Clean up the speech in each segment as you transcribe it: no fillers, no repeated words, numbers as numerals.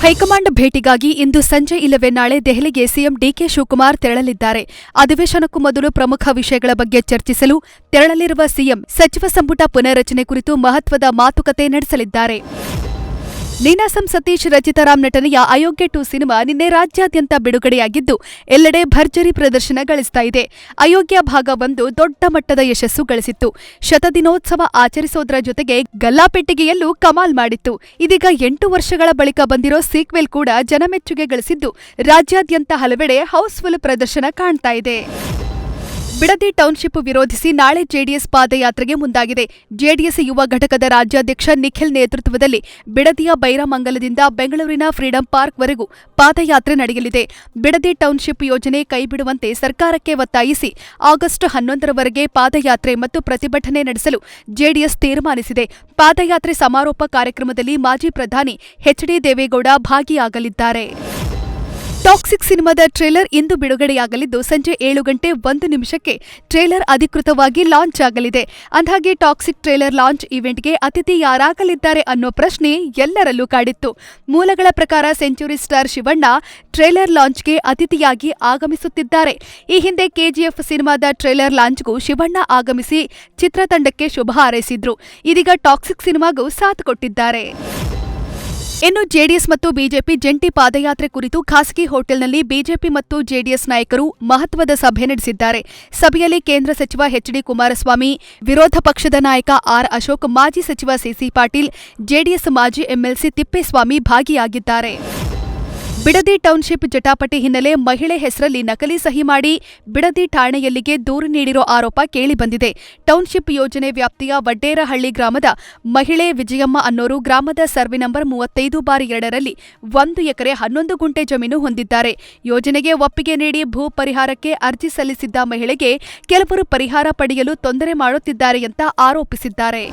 High command ಭೇಟಿಗಾಗಿ ಇಂದು ಸಂಜೆ ಇಲ್ಲವೇ ನಾಳೆ ದೆಹಲಿಗೆ ಸಿಎಂ ಡಿಕೆ ಶಿವಕುಮಾರ್ ತೆರಳಲಿದ್ದಾರೆ. ಅಧಿವೇಶನಕ್ಕೂ ಮೊದಲು ಪ್ರಮುಖ ವಿಷಯಗಳ ಬಗ್ಗೆ ಚರ್ಚಿಸಲು ತೆರಳಲಿರುವ ಸಿಎಂ ಸಚಿವ ಸಂಪುಟ ಪುನರ್ರಚನೆ ಕುರಿತು ಮಹತ್ವದ ಮಾತುಕತೆ ನಡೆಸಲಿದ್ದಾರೆ. ನೀನಾಸಂ ಸತೀಶ್ ರಚಿತಾ ರಾಮ್ ನಟನೆಯ ಅಯೋಗ್ಯ 2 ಸಿನಿಮಾ ನಿನ್ನೆ ರಾಜ್ಯಾದ್ಯಂತ ಬಿಡುಗಡೆಯಾಗಿದ್ದು ಎಲ್ಲೆಡೆ ಭರ್ಜರಿ ಪ್ರದರ್ಶನ ಗಳಿಸ್ತಾ ಇದೆ. ಅಯೋಗ್ಯ ಭಾಗ 1 ದೊಡ್ಡ ಮಟ್ಟದ ಯಶಸ್ಸು ಗಳಿಸಿತ್ತು. ಶತದಿನೋತ್ಸವ ಆಚರಿಸೋದ್ರ ಜೊತೆಗೆ ಗಲ್ಲಾಪೆಟ್ಟಿಗೆಯಲ್ಲೂ ಕಮಾಲ್ ಮಾಡಿತ್ತು. ಇದೀಗ 8 ವರ್ಷಗಳ ಬಳಿಕ ಬಂದಿರೋ ಸೀಕ್ವೆಲ್ ಕೂಡ ಜನಮೆಚ್ಚುಗೆ ಗಳಿಸಿದ್ದು ರಾಜ್ಯಾದ್ಯಂತ ಹಲವೆಡೆ ಹೌಸ್ಫುಲ್ ಪ್ರದರ್ಶನ ಕಾಣ್ತಾ ಇದೆ. ಬಿಡದಿ ಟೌನ್ಶಿಪ್ ವಿರೋಧಿಸಿ ನಾಳೆ ಜೆಡಿಎಸ್ ಪಾದಯಾತ್ರೆಗೆ ಮುಂದಾಗಿದೆ. ಜೆಡಿಎಸ್ ಯುವ ಘಟಕದ ರಾಜ್ಯಾಧ್ಯಕ್ಷ ನಿಖಿಲ್ ನೇತೃತ್ವದಲ್ಲಿ ಬಿಡದಿಯ ಬೈರಮಂಗಲದಿಂದ ಬೆಂಗಳೂರಿನ ಫ್ರೀಡಂ ಪಾರ್ಕ್ವರೆಗೂ ಪಾದಯಾತ್ರೆ ನಡೆಯಲಿದೆ. ಬಿಡದಿ ಟೌನ್ಶಿಪ್ ಯೋಜನೆ ಕೈಬಿಡುವಂತೆ ಸರ್ಕಾರಕ್ಕೆ ಒತ್ತಾಯಿಸಿ ಆಗಸ್ಟ್ 11ರವರೆಗೆ ಪಾದಯಾತ್ರೆ ಮತ್ತು ಪ್ರತಿಭಟನೆ ನಡೆಸಲು ಜೆಡಿಎಸ್ ತೀರ್ಮಾನಿಸಿದೆ. ಪಾದಯಾತ್ರೆ ಸಮಾರೋಪ ಕಾರ್ಯಕ್ರಮದಲ್ಲಿ ಮಾಜಿ ಪ್ರಧಾನಿ ಎಚ್.ಡಿ. ದೇವೇಗೌಡ ಭಾಗಿಯಾಗಲಿದ್ದಾರೆ. ಟಾಕ್ಸಿಕ್ ಸಿನಿಮಾದ ಟ್ರೇಲರ್ ಇಂದು ಬಿಡುಗಡೆಯಾಗಲಿದ್ದು ಸಂಜೆ 7:01 ಟ್ರೇಲರ್ ಅಧಿಕೃತವಾಗಿ ಲಾಂಚ್ ಆಗಲಿದೆ. ಅಂದ್ಹಾಗೆ ಟಾಕ್ಸಿಕ್ ಟ್ರೇಲರ್ ಲಾಂಚ್ ಈವೆಂಟ್ಗೆ ಅತಿಥಿ ಯಾರಾಗಲಿದ್ದಾರೆ ಅನ್ನೋ ಪ್ರಶ್ನೆ ಎಲ್ಲರಲ್ಲೂ ಕಾಡಿತ್ತು. ಮೂಲಗಳ ಪ್ರಕಾರ ಸೆಂಚುರಿ ಸ್ಟಾರ್ ಶಿವಣ್ಣ ಟ್ರೇಲರ್ ಲಾಂಚ್ಗೆ ಅತಿಥಿಯಾಗಿ ಆಗಮಿಸುತ್ತಿದ್ದಾರೆ. ಈ ಹಿಂದೆ ಕೆಜಿಎಫ್ ಸಿನಿಮಾದ ಟ್ರೇಲರ್ ಲಾಂಚ್ಗೂ ಶಿವಣ್ಣ ಆಗಮಿಸಿ ಚಿತ್ರತಂಡಕ್ಕೆ ಶುಭ ಹಾರೈಸಿದ್ರು. ಇದೀಗ ಟಾಕ್ಸಿಕ್ ಸಿನಿಮಾಗೂ ಸಾಥ್ ಕೊಟ್ಟಿದ್ದಾರೆ. ಇನ್ನು ಜೆಡಿಎಸ್ ಮತ್ತು ಬಿಜೆಪಿ ಜಂಟಿ ಪಾದಯಾತ್ರೆ ಕುರಿತು ಖಾಸಗಿ ಹೋಟೆಲ್ನಲ್ಲಿ ಬಿಜೆಪಿ ಮತ್ತು ಜೆಡಿಎಸ್ ನಾಯಕರು ಮಹತ್ವದ ಸಭೆ ನಡೆಸಿದ್ದಾರೆ. ಸಭೆಯಲ್ಲಿ ಕೇಂದ್ರ ಸಚಿವ ಎಚ್.ಡಿ. ಕುಮಾರಸ್ವಾಮಿ, ವಿರೋಧ ಪಕ್ಷದ ನಾಯಕ ಆರ್. ಅಶೋಕ್, ಮಾಜಿ ಸಚಿವ ಸಿಸಿ ಪಾಟೀಲ್, ಜೆಡಿಎಸ್ ಮಾಜಿ ಎಂಎಲ್ಸಿ ತಿಪ್ಪೇಸ್ವಾಮಿ ಭಾಗಿಯಾಗಿದ್ದಾರೆ. ಬಿಡದಿ ಟೌನ್ಶಿಪ್ ಜಟಾಪಟಿ ಹಿನ್ನೆಲೆ ಮಹಿಳೆ ಹೆಸರಲ್ಲಿ ನಕಲಿ ಸಹಿ ಮಾಡಿ ಬಿಡದಿ ಠಾಣೆಯಲ್ಲಿಗೆ ದೂರು ನೀಡಿರೋ ಆರೋಪ ಕೇಳಿಬಂದಿದೆ. ಟೌನ್ಶಿಪ್ ಯೋಜನೆ ವ್ಯಾಪ್ತಿಯ ವಡ್ಡೇರಹಳ್ಳಿ ಗ್ರಾಮದ ಮಹಿಳೆ ವಿಜಯಮ್ಮ ಅನ್ನೋರು ಗ್ರಾಮದ ಸರ್ವೆ ನಂಬರ್ 35/2ರಲ್ಲಿ 1 ಎಕರೆ 11 ಗುಂಟೆ ಜಮೀನು ಹೊಂದಿದ್ದಾರೆ. ಯೋಜನೆಗೆ ಒಪ್ಪಿಗೆ ನೀಡಿ ಭೂ ಪರಿಹಾರಕ್ಕೆ ಅರ್ಜಿ ಸಲ್ಲಿಸಿದ್ದ ಮಹಿಳೆಗೆ ಕೆಲವರು ಪರಿಹಾರ ಪಡೆಯಲು ತೊಂದರೆ ಮಾಡುತ್ತಿದ್ದಾರೆ ಅಂತ ಆರೋಪಿಸಿದ್ದಾರೆ.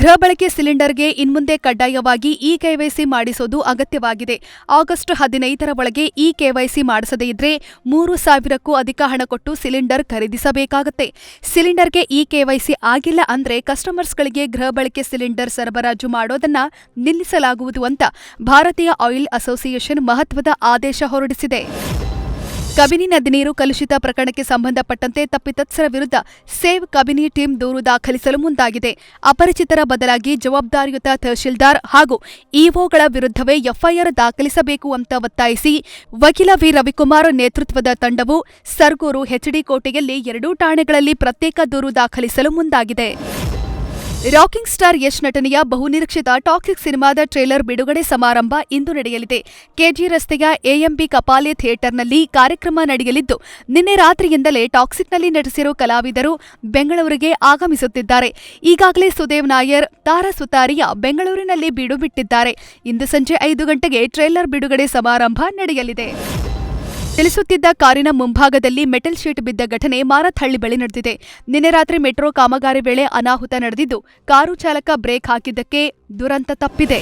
ಗೃಹ ಬಳಕೆ ಸಿಲಿಂಡರ್ಗೆ ಇನ್ಮುಂದೆ ಕಡ್ಡಾಯವಾಗಿ ಇ-ಕೆವೈಸಿ ಮಾಡಿಸೋದು ಅಗತ್ಯವಾಗಿದೆ. ಆಗಸ್ಟ್ 15ರ ಒಳಗೆ ಇ-ಕೆವೈಸಿ ಮಾಡಿಸದೇ ಇದ್ರೆ 3,000ಕ್ಕೂ ಅಧಿಕ ಹಣ ಕೊಟ್ಟು ಸಿಲಿಂಡರ್ ಖರೀದಿಸಬೇಕಾಗುತ್ತೆ. ಸಿಲಿಂಡರ್ಗೆ ಇ-ಕೆವೈಸಿ ಆಗಿಲ್ಲ ಅಂದ್ರೆ ಕಸ್ಟಮರ್ಸ್ಗಳಿಗೆ ಗೃಹ ಬಳಕೆ ಸಿಲಿಂಡರ್ ಸರಬರಾಜು ಮಾಡೋದನ್ನ ನಿಲ್ಲಿಸಲಾಗುವುದು ಅಂತ ಭಾರತೀಯ ಆಯಿಲ್ ಅಸೋಸಿಯೇಷನ್ ಮಹತ್ವದ ಆದೇಶ ಹೊರಡಿಸಿದೆ. ಕಬಿನಿ ನದಿ ನೀರು ಕಲುಷಿತ ಪ್ರಕರಣಕ್ಕೆ ಸಂಬಂಧಪಟ್ಟಂತೆ ತಪ್ಪಿತಸ್ಥರ ವಿರುದ್ಧ ಸೇವ್ ಕಬಿನಿ ಟೀಮ್ ದೂರು ದಾಖಲಿಸಲು ಮುಂದಾಗಿದೆ. ಅಪರಿಚಿತರ ಬದಲಾಗಿ ಜವಾಬ್ದಾರಿಯುತ ತಹಶೀಲ್ದಾರ್ ಹಾಗೂ ಇಒಗಳ ವಿರುದ್ಧವೇ ಎಫ್ಐಆರ್ ದಾಖಲಿಸಬೇಕು ಅಂತ ಒತ್ತಾಯಿಸಿ ವಕೀಲ ವಿ. ರವಿಕುಮಾರ್ ನೇತೃತ್ವದ ತಂಡವು ಸರ್ಗೂರು, ಎಚ್ಡಿ ಕೋಟೆಯಲ್ಲಿ 2 ಠಾಣೆಗಳಲ್ಲಿ ಪ್ರತ್ಯೇಕ ದೂರು ದಾಖಲಿಸಲು ಮುಂದಾಗಿದೆ. ರಾಕಿಂಗ್ ಸ್ಟಾರ್ ಯಶ್ ನಟನೆಯ ಬಹುನಿರೀಕ್ಷಿತ ಟಾಕ್ಸಿಕ್ ಸಿನಿಮಾದ ಟ್ರೇಲರ್ ಬಿಡುಗಡೆ ಸಮಾರಂಭ ಇಂದು ನಡೆಯಲಿದೆ. ಕೆಜಿ ರಸ್ತೆಯ ಎಎಂಬಿ ಕಪಾಲೆ ಥಿಯೇಟರ್ನಲ್ಲಿ ಕಾರ್ಯಕ್ರಮ ನಡೆಯಲಿದ್ದು ನಿನ್ನೆ ರಾತ್ರಿಯಿಂದಲೇ ಟಾಕ್ಸಿಕ್ನಲ್ಲಿ ನಟಿಸಿರೋ ಕಲಾವಿದರು ಬೆಂಗಳೂರಿಗೆ ಆಗಮಿಸುತ್ತಿದ್ದಾರೆ. ಈಗಾಗಲೇ ಸುದೇವ್ ನಾಯರ್, ತಾರಾ ಸುತಾರಿಯಾ ಬೆಂಗಳೂರಿನಲ್ಲಿ ಬೀಡು ಬಿಟ್ಟಿದ್ದಾರೆ. ಇಂದು ಸಂಜೆ 5 ಟ್ರೇಲರ್ ಬಿಡುಗಡೆ ಸಮಾರಂಭ ನಡೆಯಲಿದೆ. ಚಲಿಸುತ್ತಿದ್ದ ಕಾರಿನ ಮುಂಭಾಗದಲ್ಲಿ ಮೆಟಲ್ ಶೀಟ್ ಬಿದ್ದ ಘಟನೆ ಮಾರತ್ಹಳ್ಳಿ ಬಳಿ ನಡೆದಿದೆ. ನಿನ್ನೆ ರಾತ್ರಿ ಮೆಟ್ರೋ ಕಾಮಗಾರಿ ವೇಳೆ ಅನಾಹುತ ನಡೆದಿದ್ದು ಕಾರು ಚಾಲಕ ಬ್ರೇಕ್ ಹಾಕಿದ್ದಕ್ಕೆ ದುರಂತ ತಪ್ಪಿದೆ.